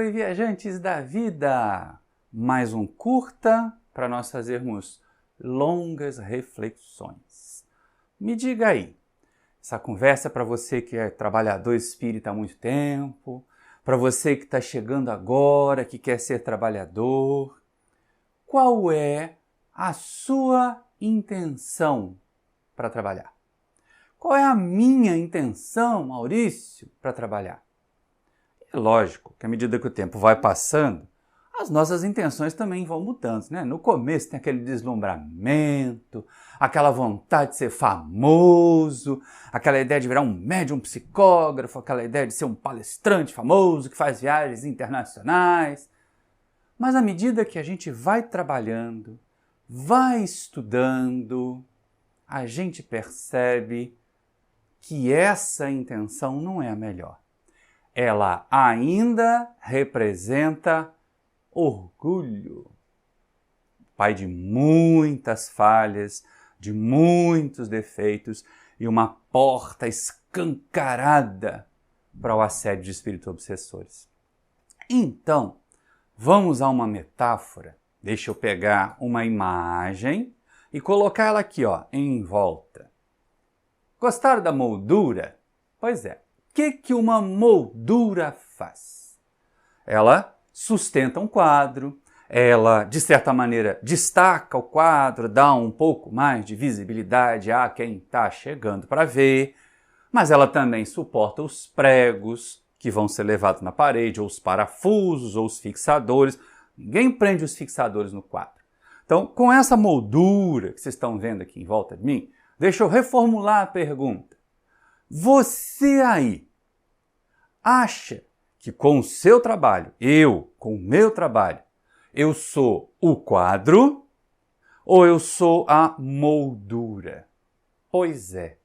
Salve, viajantes da vida! Mais um curta para nós fazermos longas reflexões. Me diga aí, essa conversa é para você que é trabalhador espírita há muito tempo, para você que está chegando agora, que quer ser trabalhador. Qual é a sua intenção para trabalhar? Qual é a minha intenção, Maurício, para trabalhar? É lógico que à medida que o tempo vai passando, as nossas intenções também vão mudando, né? No começo tem aquele deslumbramento, aquela vontade de ser famoso, aquela ideia de virar um médium psicógrafo, aquela ideia de ser um palestrante famoso que faz viagens internacionais. Mas à medida que a gente vai trabalhando, vai estudando, a gente percebe que essa intenção não é a melhor. Ela ainda representa orgulho. Pai de muitas falhas, de muitos defeitos e uma porta escancarada para o assédio de espíritos obsessores. Então, vamos a uma metáfora. Deixa eu pegar uma imagem e colocar ela aqui, em volta. Gostaram da moldura? Pois é. O que uma moldura faz? Ela sustenta um quadro, ela, de certa maneira, destaca o quadro, dá um pouco mais de visibilidade a quem está chegando para ver, mas ela também suporta os pregos que vão ser levados na parede, ou os parafusos, ou os fixadores. Ninguém prende os fixadores no quadro. Então, com essa moldura que vocês estão vendo aqui em volta de mim, deixa eu reformular a pergunta. Você aí acha que com o seu trabalho, eu com o meu trabalho, eu sou o quadro ou eu sou a moldura? Pois é,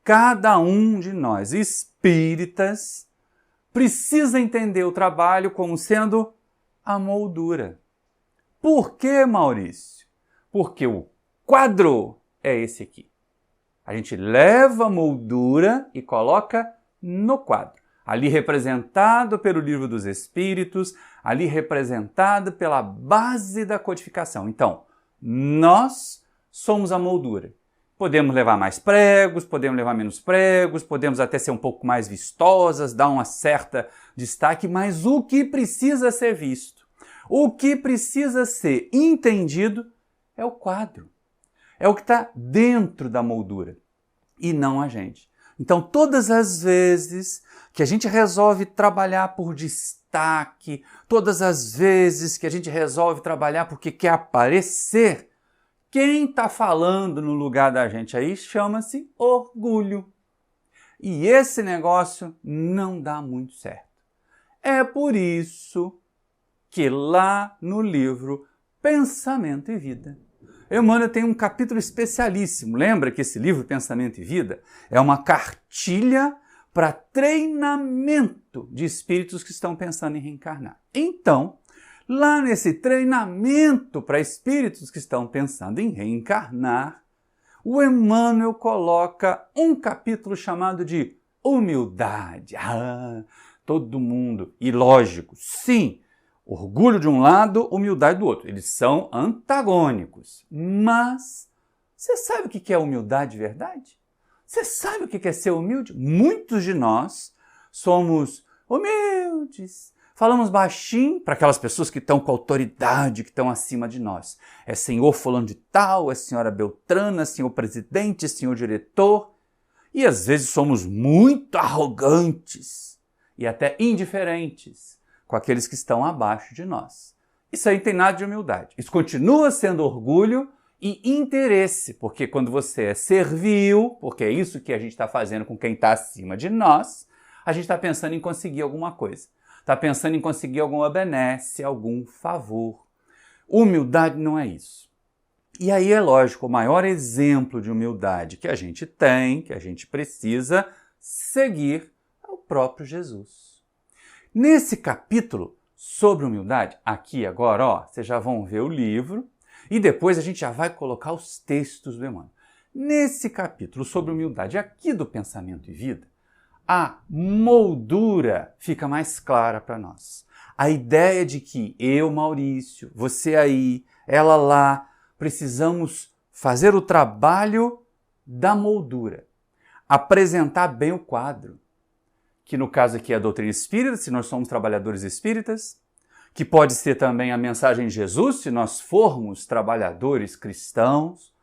cada um de nós espíritas precisa entender o trabalho como sendo a moldura. Por que, Maurício? Porque o quadro é esse aqui. A gente leva a moldura e coloca no quadro. Ali representado pelo Livro dos Espíritos, ali representado pela base da codificação. Então, nós somos a moldura. Podemos levar mais pregos, podemos levar menos pregos, podemos até ser um pouco mais vistosas, dar uma certa destaque, mas o que precisa ser visto, o que precisa ser entendido é o quadro. É o que está dentro da moldura e não a gente. Então, todas as vezes que a gente resolve trabalhar por destaque, todas as vezes que a gente resolve trabalhar porque quer aparecer, quem está falando no lugar da gente aí chama-se orgulho. E esse negócio não dá muito certo. É por isso que lá no livro Pensamento e Vida, Emmanuel tem um capítulo especialíssimo. Lembra que esse livro, Pensamento e Vida, é uma cartilha para treinamento de espíritos que estão pensando em reencarnar. Então, lá nesse treinamento para espíritos que estão pensando em reencarnar, o Emmanuel coloca um capítulo chamado de humildade. Todo mundo, e lógico, sim, orgulho de um lado, humildade do outro. Eles são antagônicos. Mas você sabe o que é humildade de verdade? Você sabe o que é ser humilde? Muitos de nós somos humildes. Falamos baixinho para aquelas pessoas que estão com autoridade, que estão acima de nós. É senhor fulano de tal, é senhora Beltrana, senhor presidente, senhor diretor. E às vezes somos muito arrogantes e até indiferentes com aqueles que estão abaixo de nós. Isso aí não tem nada de humildade. Isso continua sendo orgulho e interesse, porque quando você é servil, porque é isso que a gente está fazendo com quem está acima de nós, a gente está pensando em conseguir alguma coisa. Está pensando em conseguir alguma benesse, algum favor. Humildade não é isso. E aí é lógico, o maior exemplo de humildade que a gente tem, que a gente precisa seguir, é o próprio Jesus. Nesse capítulo sobre humildade, aqui agora, vocês já vão ver o livro e depois a gente já vai colocar os textos do Emmanuel. Nesse capítulo sobre humildade aqui do Pensamento e Vida, a moldura fica mais clara para nós. A ideia de que eu, Maurício, você aí, ela lá, precisamos fazer o trabalho da moldura, apresentar bem o quadro, que no caso aqui é a doutrina espírita, se nós somos trabalhadores espíritas, que pode ser também a mensagem de Jesus, se nós formos trabalhadores cristãos,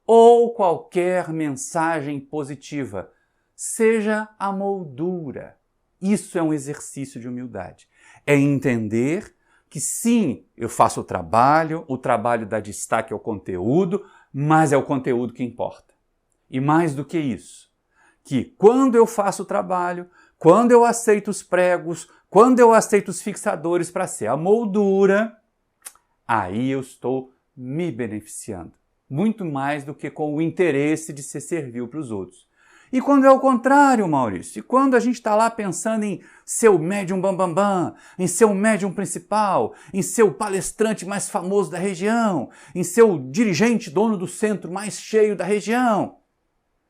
ou qualquer mensagem positiva, seja a moldura. Isso é um exercício de humildade. É entender que sim, eu faço o trabalho dá destaque ao conteúdo, mas é o conteúdo que importa. E mais do que isso, que quando eu faço o trabalho, quando eu aceito os pregos, quando eu aceito os fixadores para ser a moldura, aí eu estou me beneficiando. Muito mais do que com o interesse de ser servil para os outros. E quando é o contrário, Maurício, e quando a gente está lá pensando em ser o médium bambambam, em ser o médium principal, em ser o palestrante mais famoso da região, em ser o dirigente, dono do centro mais cheio da região,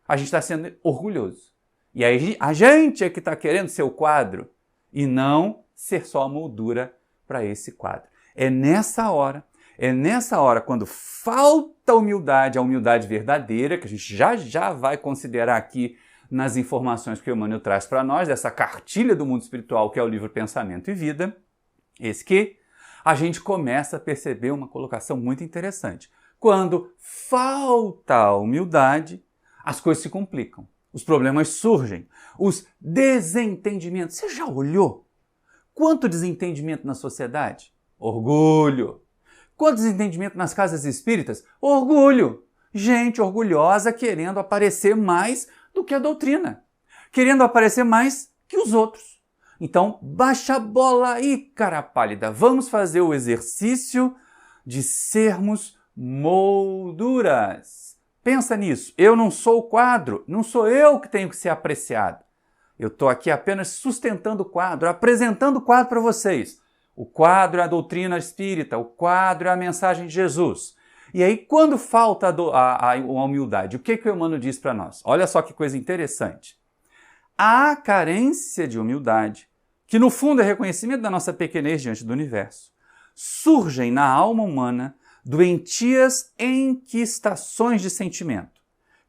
a gente está sendo orgulhoso. E aí a gente é que está querendo ser o quadro e não ser só a moldura para esse quadro. É nessa hora, quando falta humildade, a humildade verdadeira, que a gente já vai considerar aqui nas informações que o Emmanuel traz para nós, dessa cartilha do mundo espiritual, que é o livro Pensamento e Vida, esse que a gente começa a perceber uma colocação muito interessante. Quando falta a humildade, as coisas se complicam, os problemas surgem, os desentendimentos. Você já olhou? Quanto desentendimento na sociedade? Orgulho. Quanto desentendimento nas casas espíritas? Orgulho. Gente orgulhosa querendo aparecer mais do que a doutrina. Querendo aparecer mais que os outros. Então, baixa a bola aí, cara pálida. Vamos fazer o exercício de sermos molduras. Pensa nisso. Eu não sou o quadro. Não sou eu que tenho que ser apreciado. Eu estou aqui apenas sustentando o quadro, apresentando o quadro para vocês. O quadro é a doutrina espírita, o quadro é a mensagem de Jesus. E aí, quando falta a humildade, o que o Emmanuel diz para nós? Olha só que coisa interessante. A carência de humildade, que no fundo é reconhecimento da nossa pequenez diante do universo, surgem na alma humana doentias enquistações de sentimento,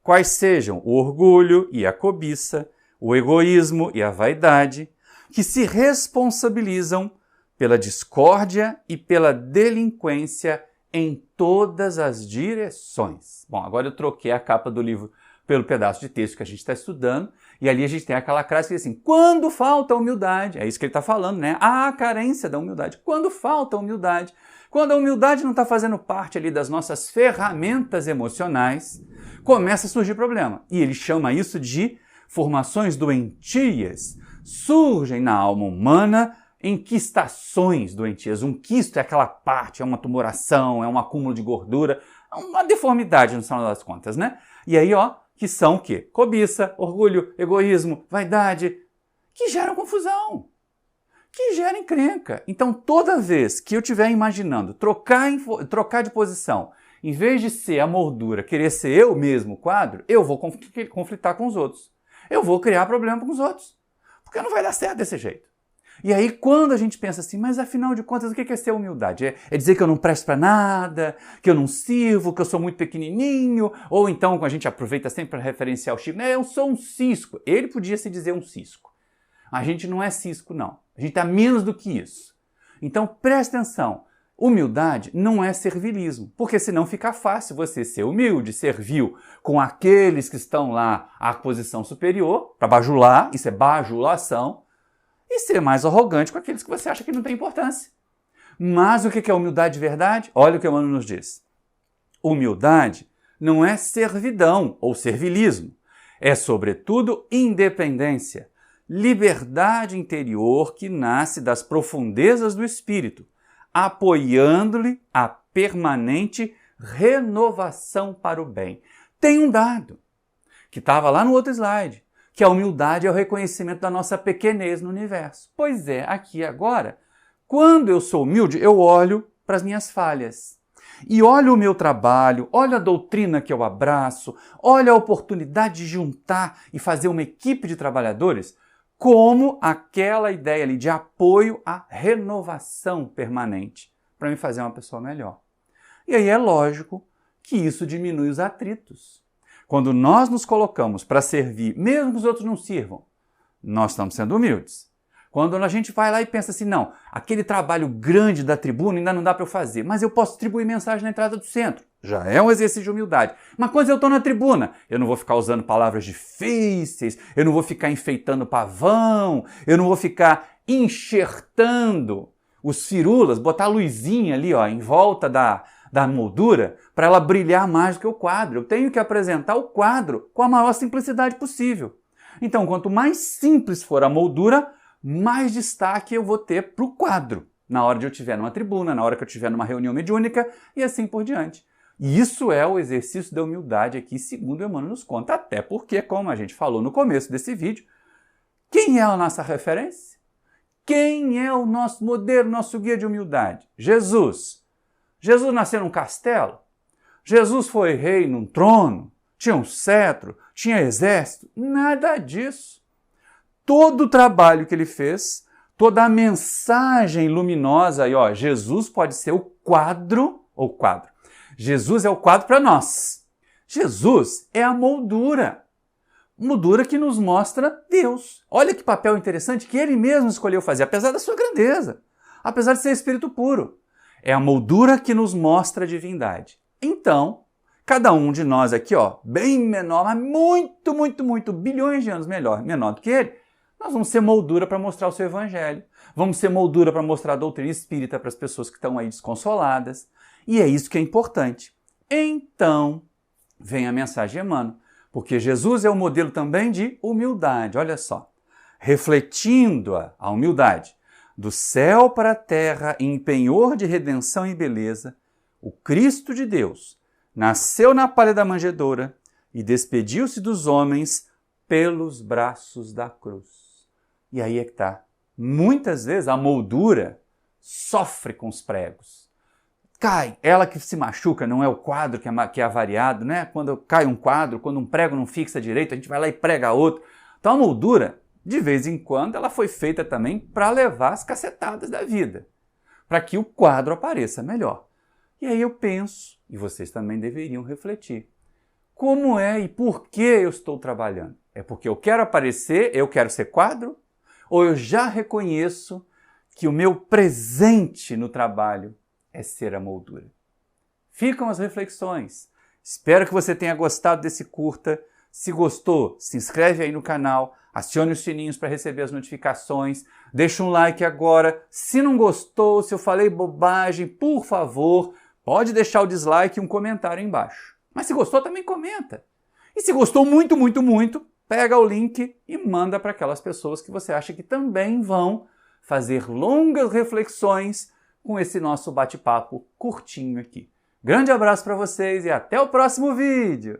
quais sejam o orgulho e a cobiça, o egoísmo e a vaidade, que se responsabilizam pela discórdia e pela delinquência em todas as direções. Bom, agora eu troquei a capa do livro pelo pedaço de texto que a gente está estudando, e ali a gente tem aquela frase que diz assim, quando falta humildade, é isso que ele está falando, né? A carência da humildade. Quando falta humildade, quando a humildade não está fazendo parte ali das nossas ferramentas emocionais, começa a surgir problema. E ele chama isso de formações doentias. Surgem na alma humana enquistações doentias. Um quisto é aquela parte, é uma tumoração, é um acúmulo de gordura, é uma deformidade no final das contas, né? E aí, que são o quê? Cobiça, orgulho, egoísmo, vaidade, que geram confusão, que geram encrenca. Então, toda vez que eu estiver imaginando trocar de posição, em vez de ser a moldura, querer ser eu mesmo o quadro, eu vou conflitar com os outros. Eu vou criar problema com os outros, porque não vai dar certo desse jeito. E aí, quando a gente pensa assim, mas afinal de contas, o que é ser humildade? É dizer que eu não presto para nada, que eu não sirvo, que eu sou muito pequenininho, ou então, a gente aproveita sempre para referenciar o Chico, né? Eu sou um cisco. Ele podia se dizer um cisco. A gente não é cisco, não. A gente está menos do que isso. Então, presta atenção. Humildade não é servilismo, porque senão fica fácil você ser humilde, servil com aqueles que estão lá à posição superior, para bajular, isso é bajulação, e ser mais arrogante com aqueles que você acha que não tem importância. Mas o que é humildade de verdade? Olha o que o Emmanuel nos diz. Humildade não é servidão ou servilismo. É, sobretudo, independência, liberdade interior que nasce das profundezas do espírito, apoiando-lhe a permanente renovação para o bem. Tem um dado, que estava lá no outro slide, que a humildade é o reconhecimento da nossa pequenez no universo. Pois é, aqui agora, quando eu sou humilde, eu olho para as minhas falhas. E olho o meu trabalho, olho a doutrina que eu abraço, olho a oportunidade de juntar e fazer uma equipe de trabalhadores como aquela ideia ali de apoio à renovação permanente para me fazer uma pessoa melhor. E aí é lógico que isso diminui os atritos. Quando nós nos colocamos para servir, mesmo que os outros não sirvam, nós estamos sendo humildes. Quando a gente vai lá e pensa assim, não, aquele trabalho grande da tribuna ainda não dá para eu fazer, mas eu posso distribuir mensagem na entrada do centro. Já é um exercício de humildade. Mas quando eu estou na tribuna, eu não vou ficar usando palavras difíceis, eu não vou ficar enfeitando pavão, eu não vou ficar enxertando os firulas, botar a luzinha ali ó, em volta da moldura para ela brilhar mais do que o quadro. Eu tenho que apresentar o quadro com a maior simplicidade possível. Então, quanto mais simples for a moldura, mais destaque eu vou ter para o quadro, na hora de eu estiver numa tribuna, na hora que eu estiver numa reunião mediúnica e assim por diante. E isso é o exercício da humildade aqui, segundo Emmanuel nos conta, até porque, como a gente falou no começo desse vídeo, quem é a nossa referência? Quem é o nosso modelo, nosso guia de humildade? Jesus. Jesus nasceu num castelo? Jesus foi rei num trono? Tinha um cetro? Tinha exército? Nada disso. Todo o trabalho que ele fez, toda a mensagem luminosa, aí, ó, Jesus pode ser o quadro. Jesus é o quadro para nós. Jesus é a moldura. Moldura que nos mostra Deus. Olha que papel interessante que ele mesmo escolheu fazer, apesar da sua grandeza, apesar de ser espírito puro. É a moldura que nos mostra a divindade. Então, cada um de nós aqui, ó, bem menor, mas muito, bilhões de anos menor do que ele, nós vamos ser moldura para mostrar o seu evangelho. Vamos ser moldura para mostrar a doutrina espírita para as pessoas que estão aí desconsoladas. E é isso que é importante. Então, vem a mensagem de Emmanuel, porque Jesus é o modelo também de humildade. Olha só, refletindo a humildade do céu para a terra em penhor de redenção e beleza, o Cristo de Deus nasceu na palha da manjedoura e despediu-se dos homens pelos braços da cruz. E aí é que está. Muitas vezes a moldura sofre com os pregos. Cai, ela que se machuca, não é o quadro que é avariado, né? Quando cai um quadro, quando um prego não fixa direito, a gente vai lá e prega outro. Então a moldura, de vez em quando, ela foi feita também para levar as cacetadas da vida, para que o quadro apareça melhor. E aí eu penso, e vocês também deveriam refletir, como é e por que eu estou trabalhando? É porque eu quero aparecer, eu quero ser quadro? Ou eu já reconheço que o meu presente no trabalho é ser a moldura? Ficam as reflexões. Espero que você tenha gostado desse curta. Se gostou, se inscreve aí no canal, acione os sininhos para receber as notificações, deixa um like agora. Se não gostou, se eu falei bobagem, por favor, pode deixar o dislike e um comentário aí embaixo. Mas se gostou, também comenta. E se gostou muito, pega o link e manda para aquelas pessoas que você acha que também vão fazer longas reflexões com esse nosso bate-papo curtinho aqui. Grande abraço para vocês e até o próximo vídeo!